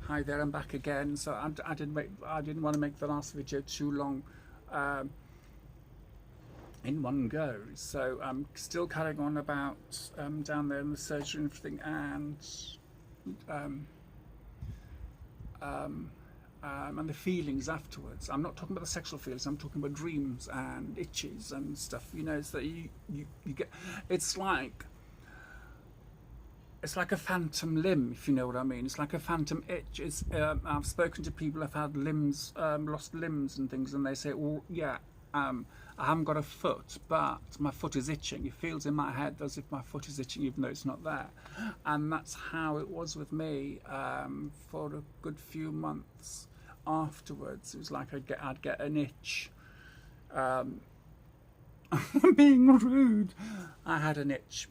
Hi there, I'm back again. So I didn't want to make the last video too long in one go. So I'm still carrying on about down there in the surgery and everything, um, um, and the feelings afterwards. I'm not talking about the sexual feelings. I'm talking about dreams and itches and stuff. You know, so that you get. It's like a phantom limb, if you know what I mean. It's like a phantom itch. I've spoken to people who've had limbs, lost limbs and things, and they say, "Well, yeah, I haven't got a foot, but my foot is itching. It feels in my head as if my foot is itching, even though it's not there." And that's how it was with me for a good few months afterwards. It was like I'd get an itch. Being rude, I had an itch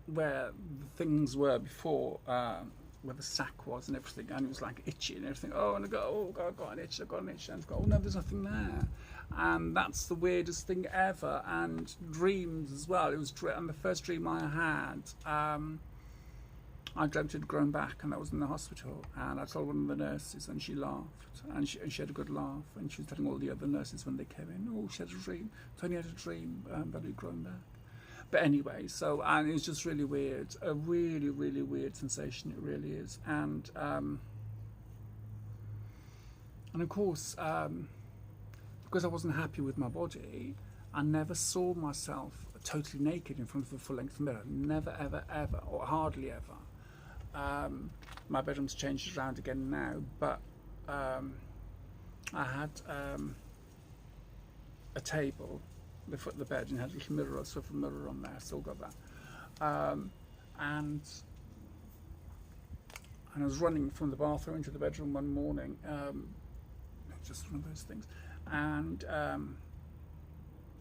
where things were before, where the sack was and everything, and it was like itchy and everything. Oh, and I go, oh God, I've got an itch, and I go, oh no, there's nothing there. And that's the weirdest thing ever. And dreams as well. It was, and the first dream I had, I dreamt it had grown back, and I was in the hospital, and I told one of the nurses, and she laughed, and she had a good laugh, and she was telling all the other nurses when they came in, oh, she had a dream, Tony had a dream that it had grown back. But anyway, so, and it was just really weird, a really, really weird sensation, it really is. And of course, because I wasn't happy with my body, I never saw myself totally naked in front of a full-length mirror, never, ever, ever, or hardly ever. My bedroom's changed around again now, but I had a table at the foot of the bed and had a little mirror, a swivel mirror on there. I still got that. And I was running from the bathroom into the bedroom one morning, just one of those things. And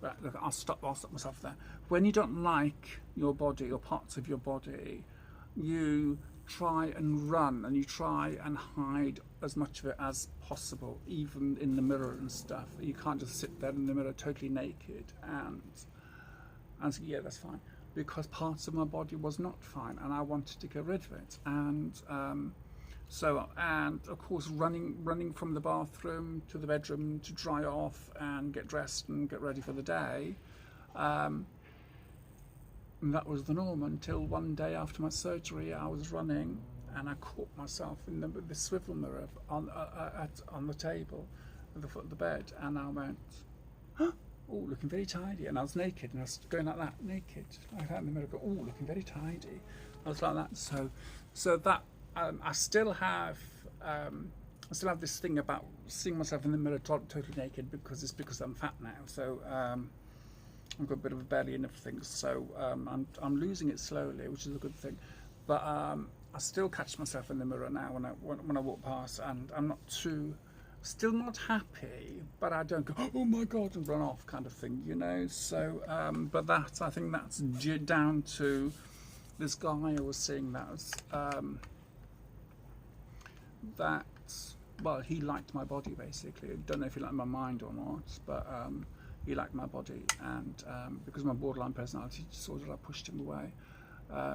look, I'll stop myself there. When you don't like your body or parts of your body, you try and run, and you try and hide as much of it as possible, even in the mirror and stuff. You can't just sit there in the mirror totally naked and say, yeah, that's fine, because parts of my body was not fine, and I wanted to get rid of it. And and of course, running from the bathroom to the bedroom to dry off and get dressed and get ready for the day. And that was the norm until one day after my surgery, I was running and I caught myself in the swivel mirror on the table at the foot of the bed, and I went, oh, looking very tidy. And I was naked, and I was going like that, naked, like that in the mirror, go, oh, looking very tidy. I was like that. So that I still have this thing about seeing myself in the mirror totally naked, because I'm fat now. So I've got a bit of a belly and everything, so I'm losing it slowly, which is a good thing. But I still catch myself in the mirror now when I walk past, and I'm still not happy, but I don't go, oh my God, and run off kind of thing, you know. So, but I think that's down to this guy I was seeing well, he liked my body basically. I don't know if he liked my mind or not, but he liked my body, and because of my borderline personality disorder, I pushed him away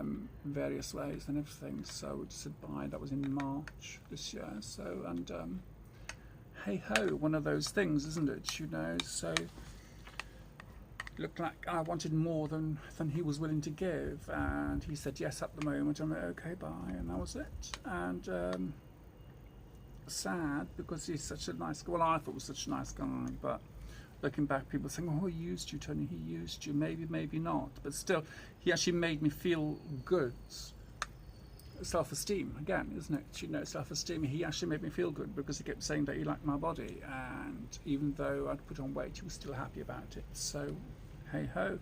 in various ways and everything. So we just said bye. That was in March this year. So, and hey ho, one of those things, isn't it? You know. So it looked like I wanted more than he was willing to give, and he said yes at the moment. I'm like, okay, bye, and that was it. And sad, because he's such a nice guy. Well, I thought he was such a nice guy, but looking back, people saying, oh, he used you, Tony, he used you. Maybe not, but still, he actually made me feel good. Self-esteem, again, isn't it? You know, self-esteem. He actually made me feel good, because he kept saying that he liked my body, and even though I'd put on weight, he was still happy about it. So, hey ho.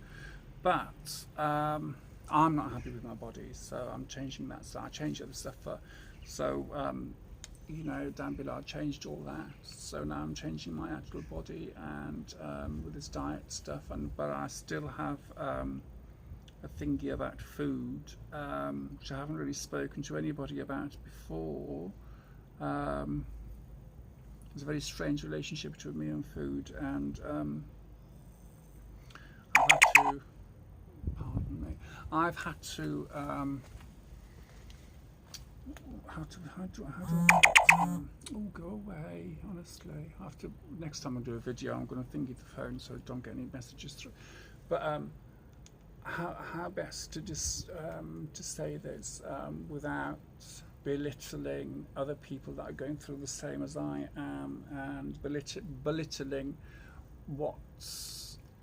But I'm not happy with my body, so I'm changing that. So I changed other stuff. You know, down below, I changed all that. So now I'm changing my actual body, and with this diet stuff. But I still have a thingy about food, which I haven't really spoken to anybody about before. There's a very strange relationship between me and food, and I've had to oh, go away, honestly. I have to, next time I do a video, I'm going to thingy the phone so I don't get any messages through. But how best to just to say this without belittling other people that are going through the same as I am, and belittling what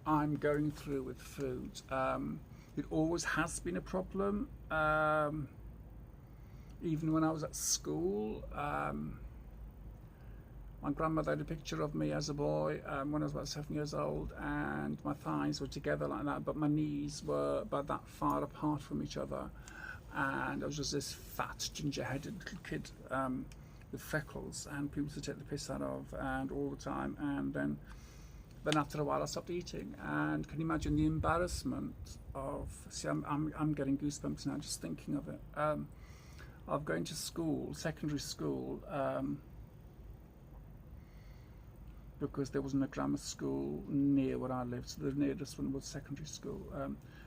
I'm going through with food. It always has been a problem. Even when I was at school, my grandmother had a picture of me as a boy when I was about 7 years old, and my thighs were together like that, but my knees were about that far apart from each other, and I was just this fat, ginger-headed little kid with freckles, and people used to take the piss out of, and all the time. And then after a while I stopped eating, and can you imagine the embarrassment of, see, I'm getting goosebumps now just thinking of it, of going to school, secondary school, because there wasn't a grammar school near where I lived, so the nearest one was secondary school.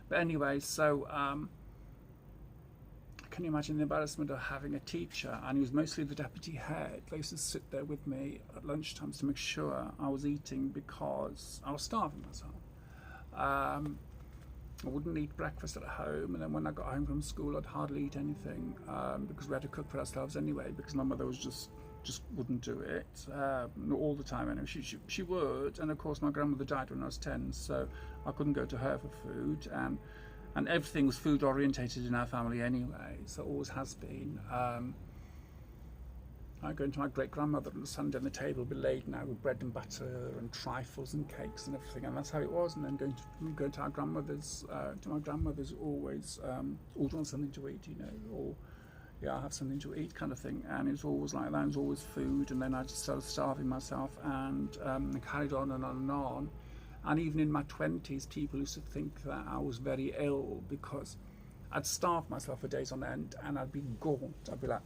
But anyway, so can you imagine the embarrassment of having a teacher, and he was mostly the deputy head. They used to sit there with me at lunchtimes to make sure I was eating, because I was starving myself. I wouldn't eat breakfast at home, and then when I got home from school I'd hardly eat anything, because we had to cook for ourselves anyway, because my mother was just wouldn't do it, not all the time anyway. She would, and of course my grandmother died when I was 10, so I couldn't go to her for food, and everything was food orientated in our family anyway, so it always has been. I go into my great grandmother on the Sunday, and the table would be laden out with bread and butter and trifles and cakes and everything, and that's how it was. And then going to our grandmother's, to my grandmother's, always always want something to eat, you know, or yeah, I have something to eat kind of thing. And it was always like that. It was always food, and then I just started starving myself, and carried on and on and on. And even in my 20s, people used to think that I was very ill, because I'd starve myself for days on end, and I'd be gaunt. I'd be like,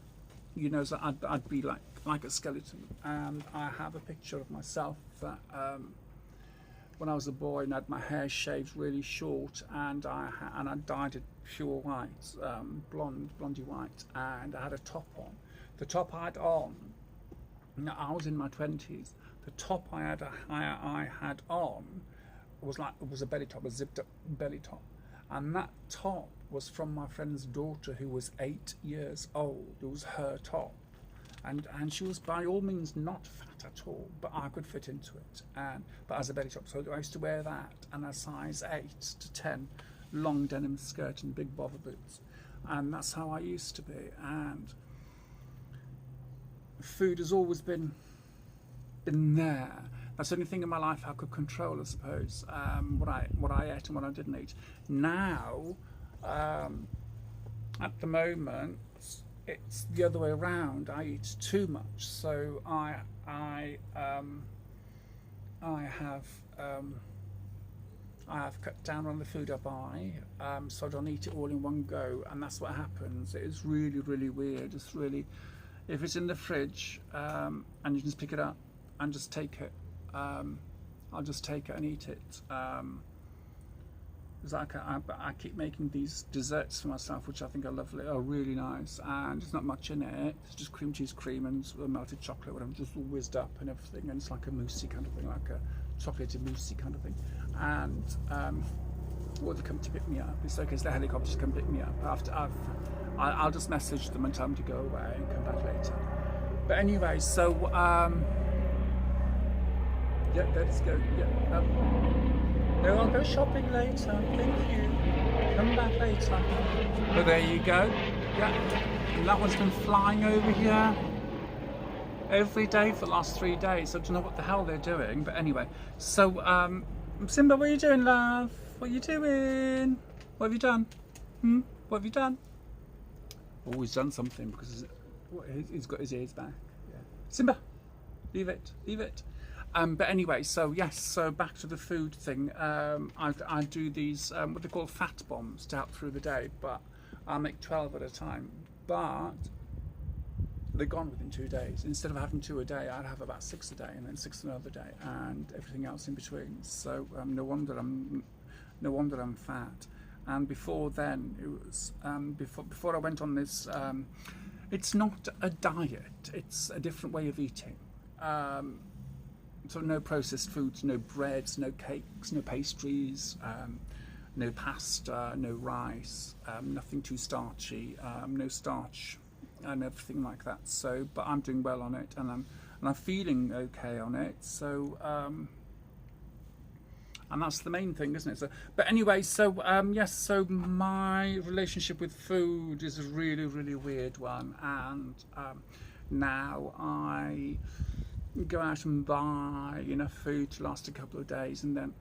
you know, so I'd be like a skeleton. And I have a picture of myself that when I was a boy and I had my hair shaved really short, and I dyed it pure white, blondie white, and I had a top on. The top I had on, now I was in my 20s, the top I had on was a belly top, a zipped up belly top, and that top was from my friend's daughter, who was 8 years old. It was her top, and she was by all means not fat at all, but I could fit into it, but as a belly top. So I used to wear that, and a size 8 to 10 long denim skirt and big bother boots, and that's how I used to be. And food has always been there. That's the only thing in my life I could control, I suppose, what I ate and what I didn't eat. Now, at the moment, it's the other way around. I eat too much, so I have cut down on the food I buy, so I don't eat it all in one go, and that's what happens. It is really, really weird. It's really, if it's in the fridge and you can just pick it up and just take it, I'll just take it and eat it. I keep making these desserts for myself, which I think are lovely, are really nice, and there's not much in it. It's just cream cheese cream and melted chocolate, whatever, just all whizzed up and everything, and it's like a moussey kind of thing, like a chocolated moussey kind of thing. And or they come to pick me up. It's okay, it's the helicopters come pick me up. I'll just message them and tell them to go away and come back later. But anyway, so yeah, let's go. Yeah, no, I'll go shopping later. Thank you. Come back later. But there you go. Yeah, and that one's been flying over here every day for the last 3 days. I don't know what the hell they're doing, but anyway. So, Simba, what are you doing, love? What are you doing? What have you done? What have you done? Oh, he's done something, because he's got his ears back. Yeah. Simba, leave it, leave it. But anyway, so yes, so back to the food thing. I do these, what they call fat bombs to help through the day, but I'll make 12 at a time. But they're gone within 2 days. Instead of having 2 a day, I'd have about 6 a day, and then 6 another day, and everything else in between. So no wonder I'm fat. And before then, it was before I went on this It's not a diet, it's a different way of eating. So no processed foods, no breads, no cakes, no pastries, no pasta, no rice, nothing too starchy, no starch, and everything like that. So, but I'm doing well on it, and I'm feeling okay on it. So, and that's the main thing, isn't it? So, but anyway, so yes, so my relationship with food is a really, really weird one, and now I go out and buy enough food to last a couple of days, and then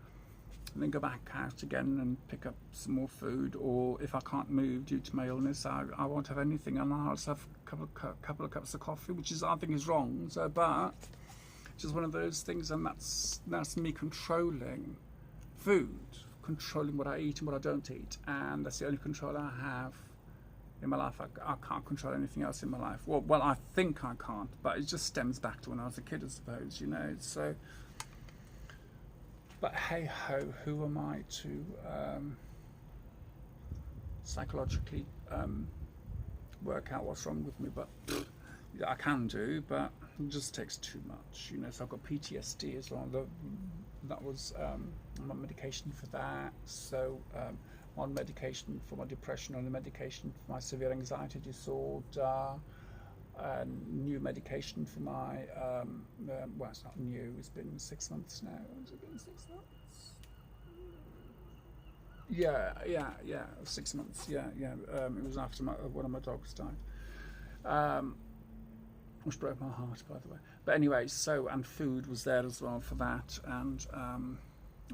go back out again and pick up some more food. Or if I can't move due to my illness, I won't have anything, and I'll just have a couple of cups of coffee, which is, I think, is wrong. So, but it's just one of those things, and that's me controlling food, controlling what I eat and what I don't eat, and that's the only control I have in my life. I can't control anything else in my life. Well, I think I can't, but it just stems back to when I was a kid, I suppose, you know. So, but hey ho, who am I to psychologically work out what's wrong with me? But I can do, but it just takes too much, you know. So I've got PTSD as well. That was I'm on medication for that. So on medication for my depression, on the medication for my severe anxiety disorder, new medication for my well, it's not new, it's been 6 months now. Has it been 6 months? Yeah, 6 months. Yeah. It was after one of my dogs died, which broke my heart, by the way. But anyway, so, and food was there as well for that, and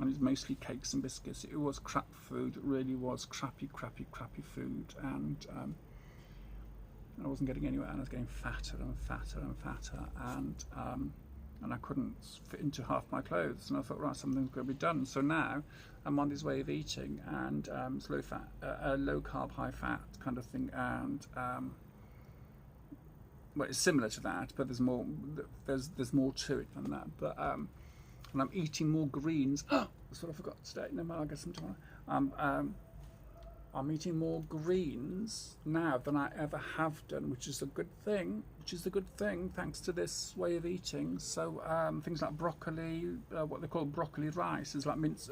it's mostly cakes and biscuits. It was crap food. It really was crappy food, and I wasn't getting anywhere, and I was getting fatter and fatter and fatter, and I couldn't fit into half my clothes. And I thought, right, something's got to be done. So now I'm on this way of eating, and it's low fat, low carb, high fat kind of thing, and well, it's similar to that, but there's more. There's more to it than that. But and I'm eating more greens. That's what I forgot today. No, I'll get some tomorrow. I'm eating more greens now than I ever have done, which is a good thing. Thanks to this way of eating. So things like broccoli, what they call broccoli rice, is like minced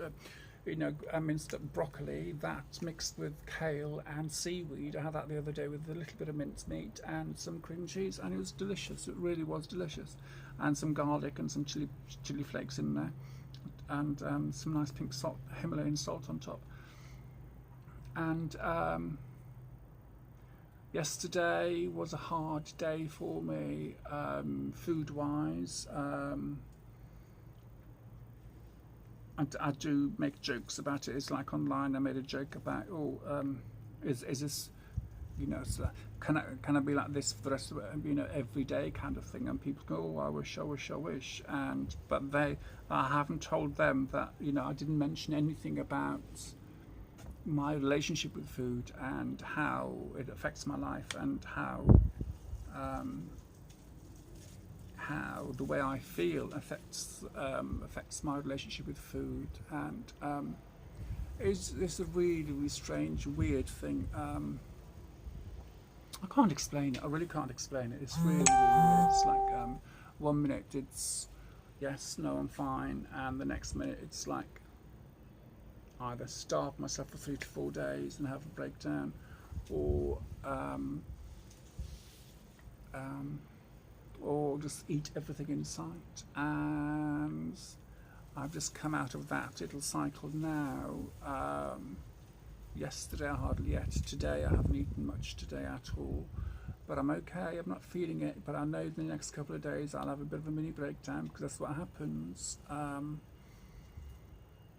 up broccoli that's mixed with kale and seaweed. I had that the other day with a little bit of mincemeat and some cream cheese, and it was delicious. It really was delicious, and some garlic and some chili flakes in there, and some nice pink salt, Himalayan salt on top. And yesterday was a hard day for me, food-wise. I do make jokes about it. It's like online, I made a joke about, is this, you know, so can I be like this for the rest of it, you know, every day kind of thing? And people go, I wish. But I haven't told them that, you know, I didn't mention anything about my relationship with food and how it affects my life, and how the way I feel affects my relationship with food, and it's a really, really strange, weird thing. I can't explain it. I really can't explain it. It's really, really weird. It's like 1 minute it's yes, no, I'm fine, and the next minute it's like either starve myself for 3 to 4 days and have a breakdown, or just eat everything in sight. And I've just come out of that little cycle now. Yesterday I hardly ate. Today I haven't eaten much today at all. But I'm okay, I'm not feeling it. But I know in the next couple of days I'll have a bit of a mini breakdown, because that's what happens.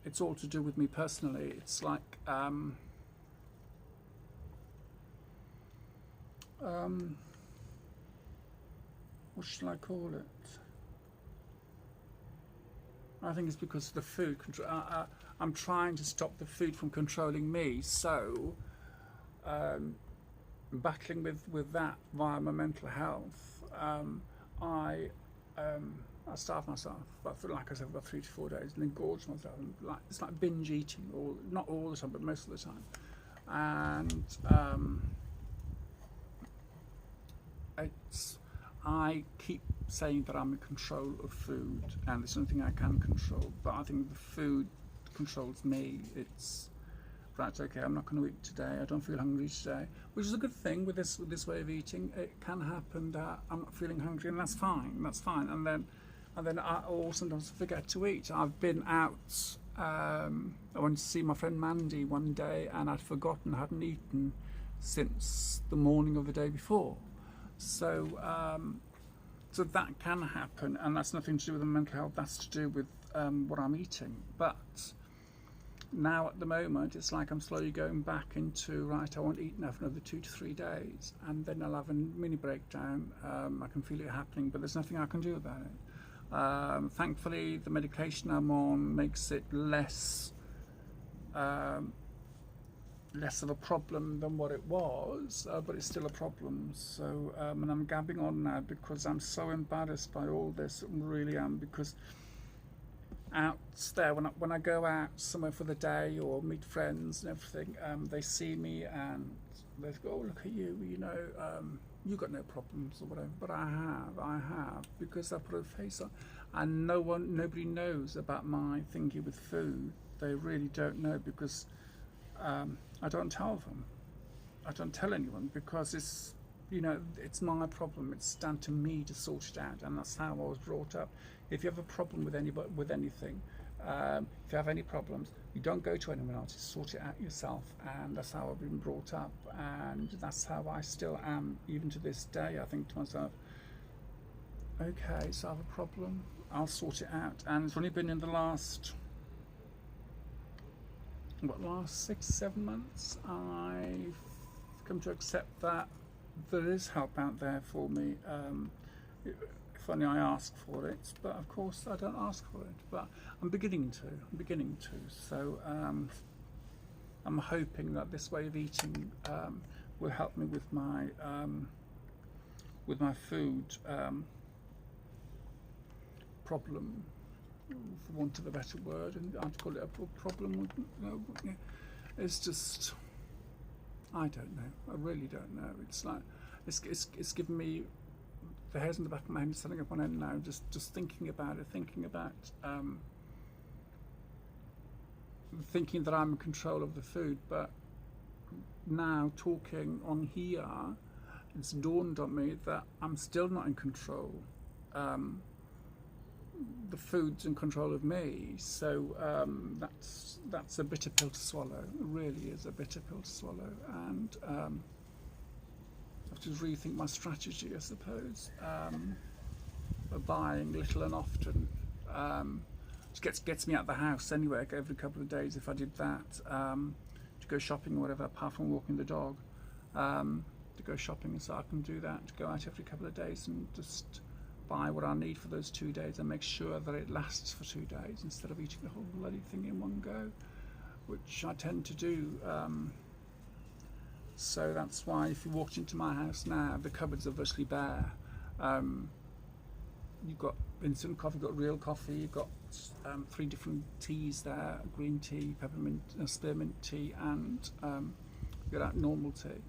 It's all to do with me personally. It's like what shall I call it? I think it's because of the food. I'm trying to stop the food from controlling me. So battling with that via my mental health, I starve myself, but for, like I said, about 3 to 4 days, and then gorge myself. And it's like binge eating, not all the time, but most of the time. And I keep saying that I'm in control of food, and there's nothing I can control, but I think the food controls me. It's right, okay, I'm not going to eat today, I don't feel hungry today, which is a good thing with this way of eating. It can happen that I'm not feeling hungry, and that's fine, and then I will sometimes forget to eat. I've been out, I went to see my friend Mandy one day, and I'd forgotten, I hadn't eaten since the morning of the day before. So so that can happen, and that's nothing to do with the mental health, that's to do with what I'm eating. But now at the moment it's like I'm slowly going back into, right, I won't eat enough for another 2 to 3 days, and then I'll have a mini breakdown. I can feel it happening, but there's nothing I can do about it. Thankfully the medication I'm on makes it less of a problem than what it was, but it's still a problem. So and I'm gabbing on now because I'm so embarrassed by all this. I really am, because out there, when I go out somewhere for the day or meet friends and everything, they see me and they go, oh, look at you, you know, you got no problems or whatever. But I have, because I put a face on, and nobody knows about my thinking with food. They really don't know, because I don't tell them. I don't tell anyone, because it's, you know, it's my problem. It's down to me to sort it out, and that's how I was brought up. If you have a problem with anybody, with anything, if you have any problems, you don't go to anyone else. You sort it out yourself, and that's how I've been brought up, and that's how I still am even to this day. I think to myself, okay, so I have a problem, I'll sort it out. And it's only been in the last 6-7 months I've come to accept that there is help out there for me. If only I ask for it, but of course I don't ask for it, but I'm beginning to. So I'm hoping that this way of eating will help me with my food problem, for want of a better word, and I'd call it a problem. It's just, I don't know. I really don't know. It's like it's given me the hairs on the back of my head standing up on end now. Just thinking about it, thinking that I'm in control of the food. But now talking on here, it's dawned on me that I'm still not in control. The food's in control of me, so that's a bitter pill to swallow. It really is a bitter pill to swallow, and I have to rethink my strategy, I suppose. Buying little and often gets me out of the house anyway. Every couple of days, if I did that, to go shopping or whatever, apart from walking the dog, to go shopping, so I can do that. To go out every couple of days and just buy what I need for those 2 days and make sure that it lasts for 2 days instead of eating the whole bloody thing in one go, which I tend to do. So that's why if you walked into my house now, the cupboards are virtually bare. You've got instant coffee, you've got real coffee, you've got 3 different teas there: green tea, peppermint, spearmint tea, and you've got normal tea.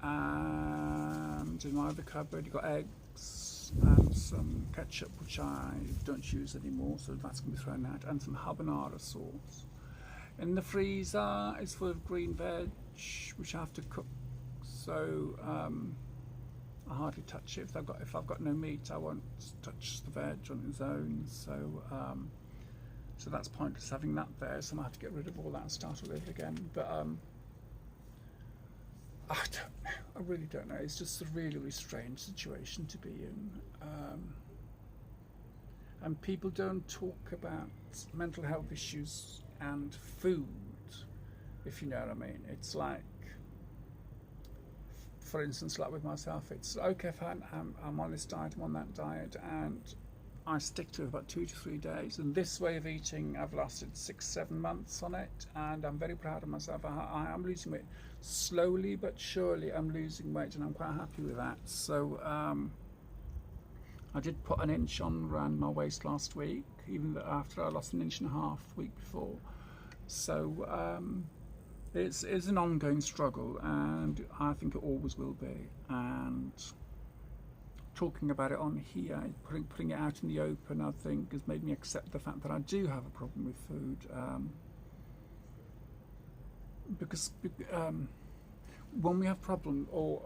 And in my other cupboard you've got eggs and some ketchup, which I don't use anymore, so that's going to be thrown out, and some habanero sauce. In the freezer it's full of green veg, which I have to cook, so I hardly touch it. If I've got no meat, I won't touch the veg on its own, so that's pointless having that there, so I have to get rid of all that and start all over again. But I don't know. I really don't know. It's just a really, really strange situation to be in. And people don't talk about mental health issues and food, if you know what I mean. It's like, for instance, like with myself, it's okay, fine, I'm on this diet, I'm on that diet, and I stick to it about 2 to 3 days. And this way of eating, I've lasted 6-7 months on it, and I'm very proud of myself. I am losing weight slowly but surely. I'm losing weight, and I'm quite happy with that. So I did put an inch on around my waist last week, even after I lost 1.5 inches the week before. So it's an ongoing struggle, and I think it always will be. And talking about it on here, putting it out in the open, I think has made me accept the fact that I do have a problem with food. Because when we have a problem, or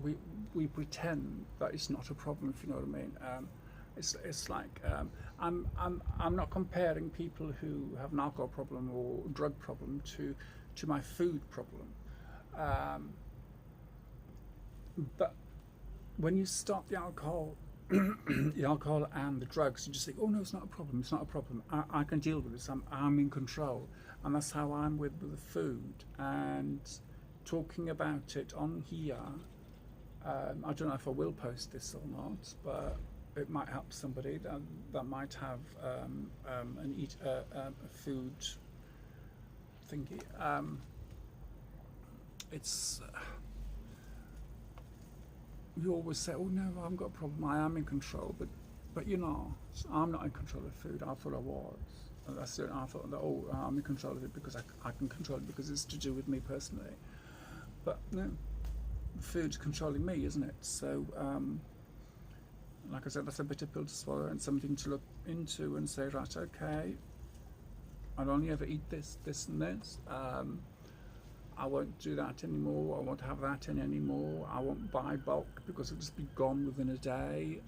we pretend that it's not a problem, if you know what I mean. It's like I'm not comparing people who have an alcohol problem or drug problem to my food problem, but when you stop the alcohol, the alcohol and the drugs, you just think, oh no, it's not a problem. It's not a problem. I can deal with this. I'm in control, and that's how I'm with the food. And talking about it on here, I don't know if I will post this or not, but it might help somebody that might have a food thingy. It's you always say, oh no, I haven't got a problem, I am in control, but you know, I'm not in control of food. I thought I was. And that's it. I thought that, oh, I'm in control of it because I can control it because it's to do with me personally. But no, food's controlling me, isn't it? So like I said, that's a bitter pill to swallow and something to look into and say, right, okay, I'll only ever eat this, this and this. I won't do that anymore. I won't have that in anymore. I won't buy bulk because it'll just be gone within a day,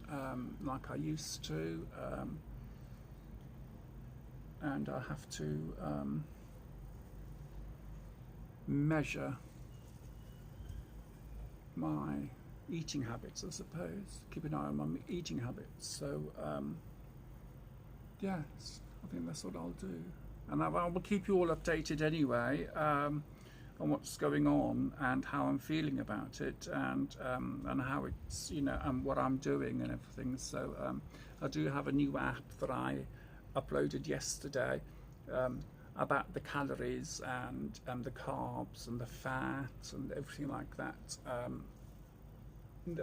like I used to. And I have to measure my eating habits, I suppose. Keep an eye on my eating habits. So, yes, I think that's what I'll do. And I will keep you all updated anyway. On what's going on and how I'm feeling about it, and how it's, you know, and what I'm doing and everything. So I do have a new app that I uploaded yesterday about the calories and the carbs and the fat and everything like that.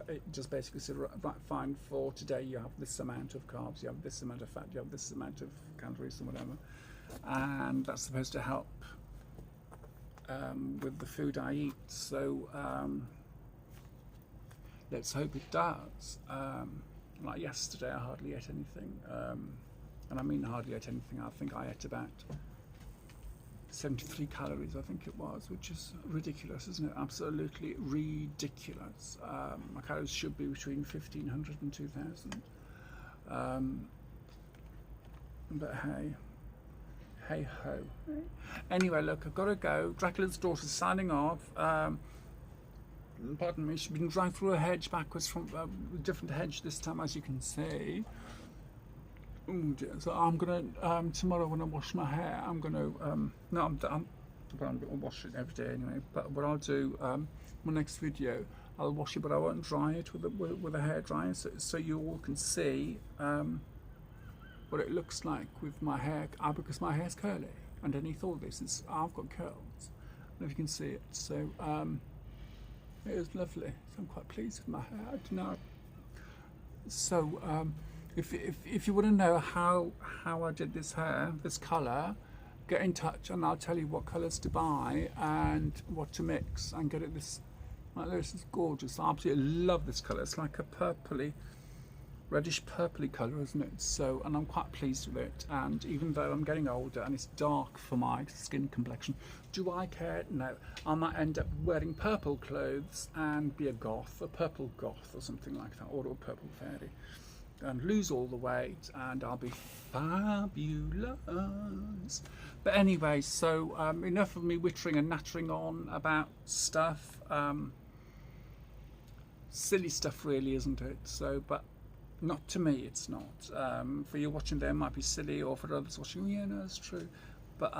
It just basically said, right, fine, for today you have this amount of carbs, you have this amount of fat, you have this amount of calories and whatever, and that's supposed to help with the food I eat. So let's hope it does. Like yesterday I hardly ate anything, and I mean hardly ate anything. I think I ate about 73 calories, I think it was, which is ridiculous, isn't it? Absolutely ridiculous. My calories should be between 1,500 and 2,000. But hey ho. Anyway, look, I've got to go. Dracula's daughter's signing off. Pardon me, she's been dragged through a hedge backwards from a different hedge this time, as you can see. Oh dear. So I'm gonna tomorrow when I wash my hair, I'm gonna no, I'm gonna wash it every day anyway. But what I'll do, my next video, I'll wash it, but I won't dry it with a hair dryer, so you all can see what it looks like with my hair, because my hair's curly. Underneath all this, I've got curls. I don't know if you can see it. So it is lovely. So I'm quite pleased with my hair. I don't know. So if you want to know how I did this hair, this colour, get in touch and I'll tell you what colours to buy and what to mix and get it this like this. It's gorgeous. I absolutely love this colour. It's like a purpley, reddish purpley colour, isn't it? So, and I'm quite pleased with it. And even though I'm getting older and it's dark for my skin complexion, do I care? No. I might end up wearing purple clothes and be a goth, a purple goth or something like that, or a purple fairy, and lose all the weight and I'll be fabulous. But anyway, so enough of me wittering and nattering on about stuff. Silly stuff really, isn't it? So, but not to me, it's not. For you watching there, it might be silly, or for others watching, oh, yeah, no, it's true. But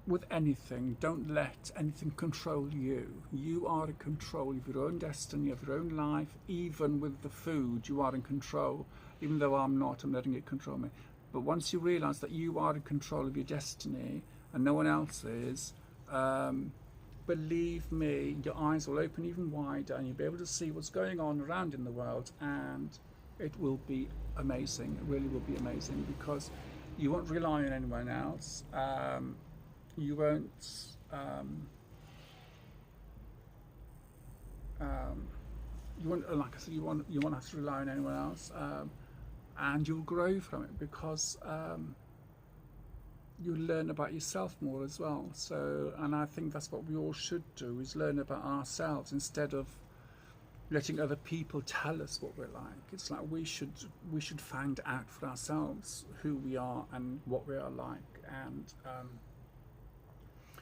with anything, don't let anything control you. You are in control of your own destiny, of your own life. Even with the food, you are in control. Even though I'm not, I'm letting it control me. But once you realise that you are in control of your destiny and no one else is, believe me, your eyes will open even wider and you'll be able to see what's going on around in the world, and it will be amazing. It really will be amazing, because you won't rely on anyone else. You won't You want, like I said, you won't have to rely on anyone else, and you'll grow from it because you'll learn about yourself more as well. So, and I think that's what we all should do, is learn about ourselves instead of letting other people tell us what we're like. It's like we should find out for ourselves who we are and what we are like. And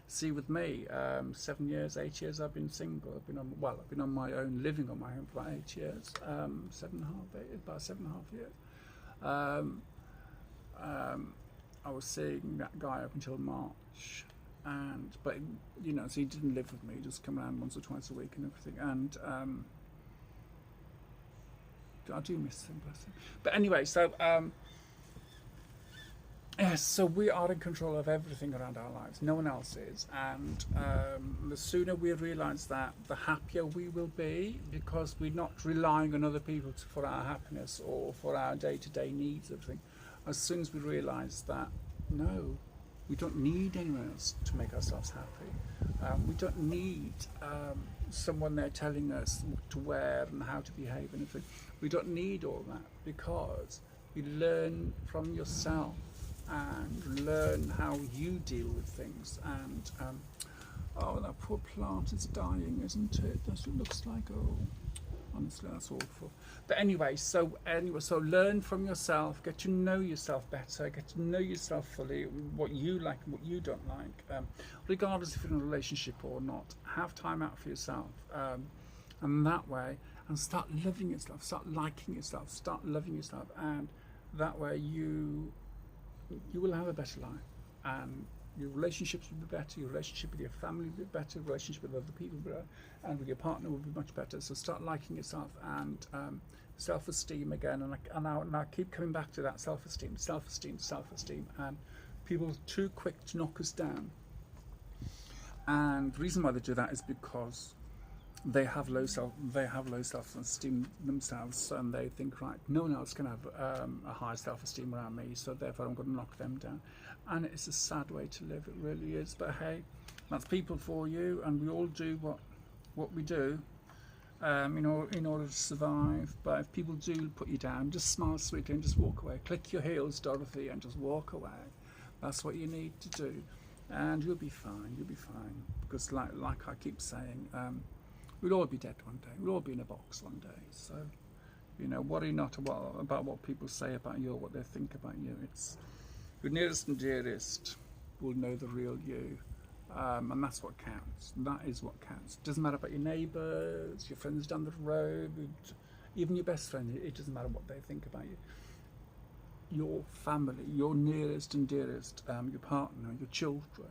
see, with me, 7 years, 8 years I've been single. I've been on my own, living on my own for about 8 years, about 7.5 years. I was seeing that guy up until March, but you know, so he didn't live with me. He just come around once or twice a week and everything. And I do miss him, bless him. But anyway, so yes, so we are in control of everything around our lives. No one else is. And the sooner we realise that, the happier we will be, because we're not relying on other people for our happiness or for our day-to-day needs, everything. As soon as we realise that, no, we don't need anyone else to make ourselves happy. We don't need someone there telling us what to wear and how to behave and everything. We don't need all that, because you learn from yourself and learn how you deal with things. And oh, that poor plant is dying, isn't it? That's what it looks like. Oh, honestly, that's awful. But anyway, so learn from yourself, get to know yourself better, get to know yourself fully, what you like and what you don't like, regardless if you're in a relationship or not. Have time out for yourself, and that way, and start loving yourself, start liking yourself, start loving yourself, and that way you will have a better life, and your relationships will be better, your relationship with your family will be better, your relationship with other people will be better, and with your partner will be much better. So start liking yourself, and self-esteem again, and I keep coming back to that self-esteem, and people are too quick to knock us down. And the reason why they do that is because they have low self-esteem themselves, and they think, right, no one else can have a high self-esteem around me, so therefore I'm going to knock them down. And it's a sad way to live, it really is. But hey, that's people for you, and we all do what we do in order to survive. But if people do put you down, just smile sweetly and just walk away. Click your heels, Dorothy, and just walk away. That's what you need to do, and you'll be fine. You'll be fine, because like I keep saying, we'll all be dead one day. We'll all be in a box one day. So, worry not about what people say about you or what they think about you. It's your nearest and dearest will know the real you, and that's what counts. That is what counts. It doesn't matter about your neighbours, your friends down the road, even your best friend. It doesn't matter what they think about you. Your family, your nearest and dearest, your partner, your children,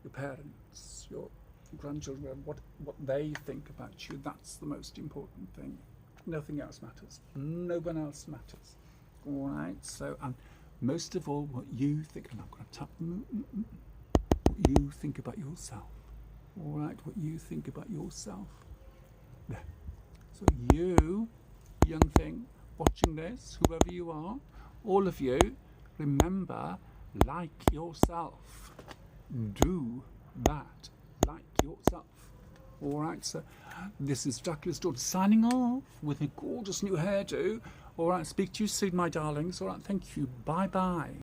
your parents, your grandchildren, what they think about you, that's the most important thing. Nothing else matters. No one else matters. All right. So, and most of all, what you think. And I'm going to tap. What you think about yourself. All right. What you think about yourself. There. So you, young thing, watching this, whoever you are, all of you, remember, like yourself. Do that. Like yourself. All right, so this is Dracula's daughter signing off with a gorgeous new hairdo. All right, speak to you soon, my darlings. All right, thank you. Bye bye.